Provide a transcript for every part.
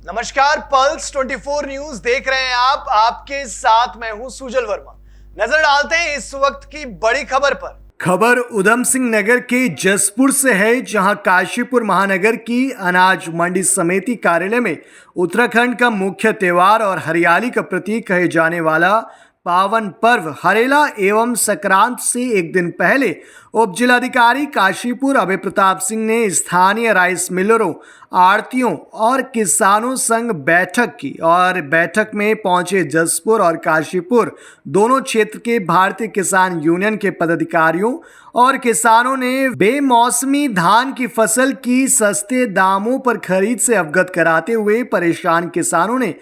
नमस्कार, pulse 24 news देख रहे हैं आप। आपके साथ मैं हूं सुजल वर्मा। नजर डालते हैं इस वक्त की बड़ी खबर पर। खबर उधम सिंह नगर के जसपुर से है, जहां काशीपुर महानगर की अनाज मंडी समिति कार्यालय में उत्तराखंड का मुख्य त्योहार और हरियाली का प्रतीक कहे जाने वाला पावन पर्व हरेला एवं संक्रांत से एक दिन पहले उप जिलाधिकारी काशीपुर अभय प्रताप सिंह ने स्थानीय राइस मिलरों, आड़तियों और किसानों संग बैठक की और बैठक में पहुंचे जसपुर और काशीपुर दोनों क्षेत्र के भारतीय किसान यूनियन के पदाधिकारियों और किसानों ने बेमौसमी धान की फसल की सस्ते दामों पर खरीद से अवगत कराते हुए परेशान किसानों ने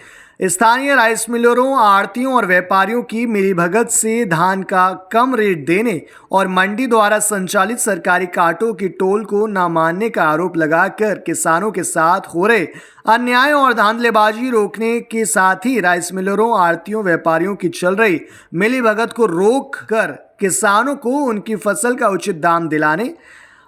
स्थानीय राइस मिलरों, आड़तियों और व्यापारियों की मिलीभगत से धान का कम रेट देने और मंडी द्वारा संचालित सरकारी कांटों की टोल को न मानने का आरोप लगाकर किसानों के साथ हो रहे अन्याय और धांधलेबाजी रोकने के साथ ही राइस मिलरों, आड़तियों, व्यापारियों की चल रही मिलीभगत को रोक कर किसानों को उनकी फसल का उचित दाम दिलाने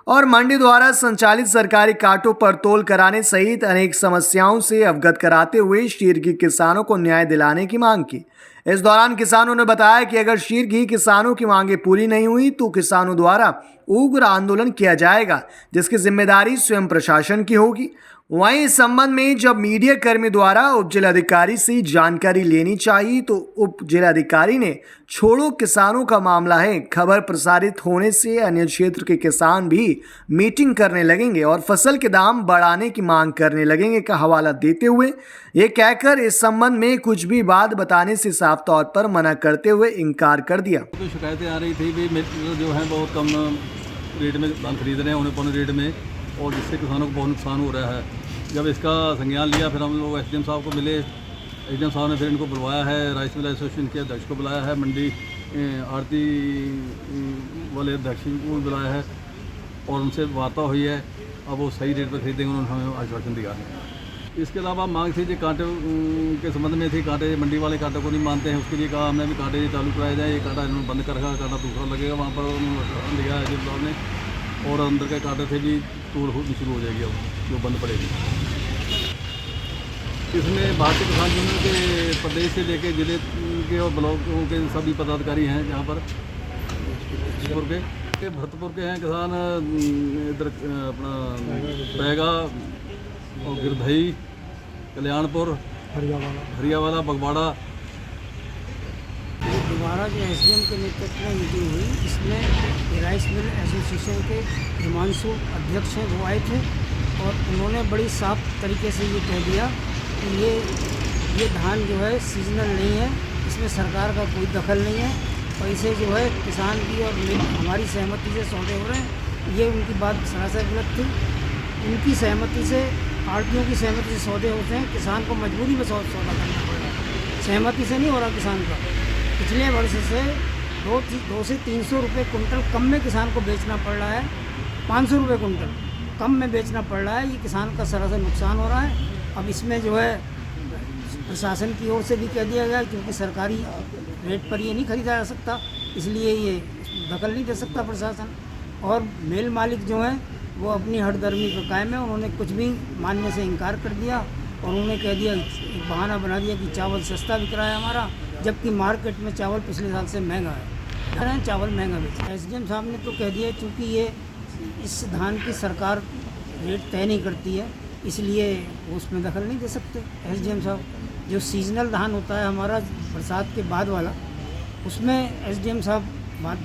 और मंडी द्वारा संचालित सरकारी कांटों पर तोल कराने सहित अनेक समस्याओं से अवगत कराते हुए शीर्घी किसानों को न्याय दिलाने की मांग की। इस दौरान किसानों ने बताया कि अगर शीर्घी किसानों की मांगें पूरी नहीं हुई तो किसानों द्वारा उग्र आंदोलन किया जाएगा, जिसकी जिम्मेदारी स्वयं प्रशासन की होगी। वहीं इस संबंध में जब मीडिया कर्मी द्वारा उप जिलाधिकारी से जानकारी लेनी चाहिए तो उप जिलाधिकारी ने छोड़ो किसानों का मामला है, खबर प्रसारित होने से अन्य क्षेत्र के किसान भी मीटिंग करने लगेंगे और फसल के दाम बढ़ाने की मांग करने लगेंगे का हवाला देते हुए ये कहकर इस संबंध में कुछ भी बात बताने से साफ तौर पर मना करते हुए इनकार कर दिया। तो शिकायतें आ रही थी भी जो है बहुत कम रेट में धान खरीद रहे हैं, उन्हें पौने रेट में, और जिससे किसानों को बहुत नुकसान हो रहा है। जब इसका संज्ञान लिया फिर हम लोग एसडीएम साहब को मिले। एसडीएम साहब ने फिर इनको बुलवाया है, राइस मिल एसोसिएशन के अध्यक्ष को बुलाया है, मंडी आड़ती वाले अध्यक्ष को भी बुलाया है और उनसे वार्ता हुई है। अब वो सही रेट पर खरीदेंगे, उन्होंने हमें आश्वासन दिया है। इसके अलावा मांग थी जो कांटे के संबंध में थी, कांटे मंडी वाले कांटे को नहीं मानते हैं, उसके लिए कहा हमने भी कांटे चालू कराए जाए। ये कांटा इन्होंने बंद कर रखा, कांटा दूसरा लगेगा वहाँ पर उन्होंने दिया है एसडीएम साहब ने, और अंदर के कांटे थे भी तोड़ होनी शुरू हो जाएगी, अब जो बंद पड़ेगी। इसमें भारतीय किसान यूनियन के प्रदेश से लेके जिले के और ब्लॉकों के सभी पदाधिकारी हैं। जहाँ पर भरतपुर के हैं किसान, इधर अपना बैगा और गिरधई, कल्याणपुर, हरियावाला, बगवाड़ा। दोबारा जो एसडीएम के नेतृत्व में मीटिंग हुई, इसमें राइस मिल एसोसिएशन के हिमांशु अध्यक्ष हैं, वो आए थे और उन्होंने बड़ी साफ तरीके से ये कह दिया कि ये धान जो है सीजनल नहीं है, इसमें सरकार का कोई दखल नहीं है और इसे जो है किसान की और हमारी सहमति से सौदे हो रहे हैं। ये उनकी बात सरासर गलत थी। उनकी सहमति से, आड़तियों की सहमति से सौदे होते हैं, किसान को मजबूरी में सौदा करना पड़ रहा है, सहमति से नहीं हो रहा किसान का। पिछले वर्ष से 2 से 300 रुपये कुंटल कम में किसान को बेचना पड़ रहा है, 500 रुपये कुंटल कम में बेचना पड़ रहा है। ये किसान का सरासर नुकसान हो रहा है। अब इसमें जो है प्रशासन की ओर से भी कह दिया गया क्योंकि सरकारी रेट पर ये नहीं खरीदा जा सकता, इसलिए ये दखल नहीं दे सकता प्रशासन। और मिल मालिक जो हैं वो अपनी हठधर्मी पर कायम है, उन्होंने कुछ भी मानने से इनकार कर दिया और उन्होंने कह दिया, एक बहाना बना दिया कि चावल सस्ता बिक रहा है हमारा, जबकि मार्केट में चावल पिछले साल से महंगा है, चावल महंगा बेचा। एसडीएम साहब ने तो कह दिया क्योंकि ये इस धान की सरकार रेट तय नहीं करती है, इसलिए वो उसमें दखल नहीं दे सकते एसडीएम साहब। जो सीजनल धान होता है हमारा बरसात के बाद वाला, उसमें एसडीएम साहब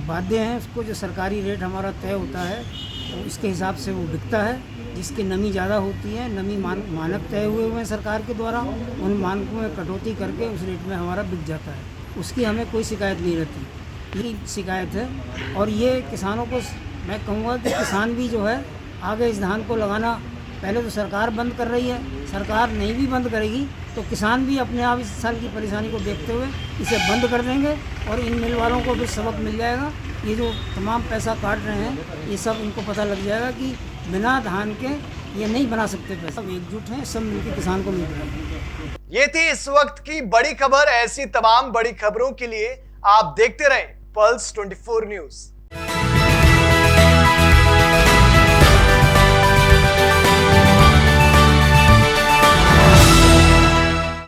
बाध्य हैं, उसको जो सरकारी रेट हमारा तय होता है तो इसके हिसाब से वो बिकता है। जिसकी नमी ज़्यादा होती है, नमी मानक तय हुए हैं सरकार के द्वारा, उन मानकों में कटौती करके उस रेट में हमारा बिक जाता है। उसकी हमें कोई शिकायत नहीं रहती, यही शिकायत है। और ये किसानों को मैं कहूँगा कि किसान भी जो है आगे इस धान को लगाना, पहले तो सरकार बंद कर रही है, सरकार नहीं भी बंद करेगी तो किसान भी अपने आप इस साल की परेशानी को देखते हुए इसे बंद कर देंगे और इन मिल वालों को भी सबक मिल जाएगा। ये जो तमाम पैसा काट रहे हैं, ये सब इनको पता लग जाएगा कि बिना धान के ये नहीं बना सकते पैसा। सब एकजुट हैं, सब मिलकर किसान को मिल रहा है। ये थी इस वक्त की बड़ी खबर। ऐसी तमाम बड़ी खबरों के लिए आप देखते रहें पल्स 24 न्यूज।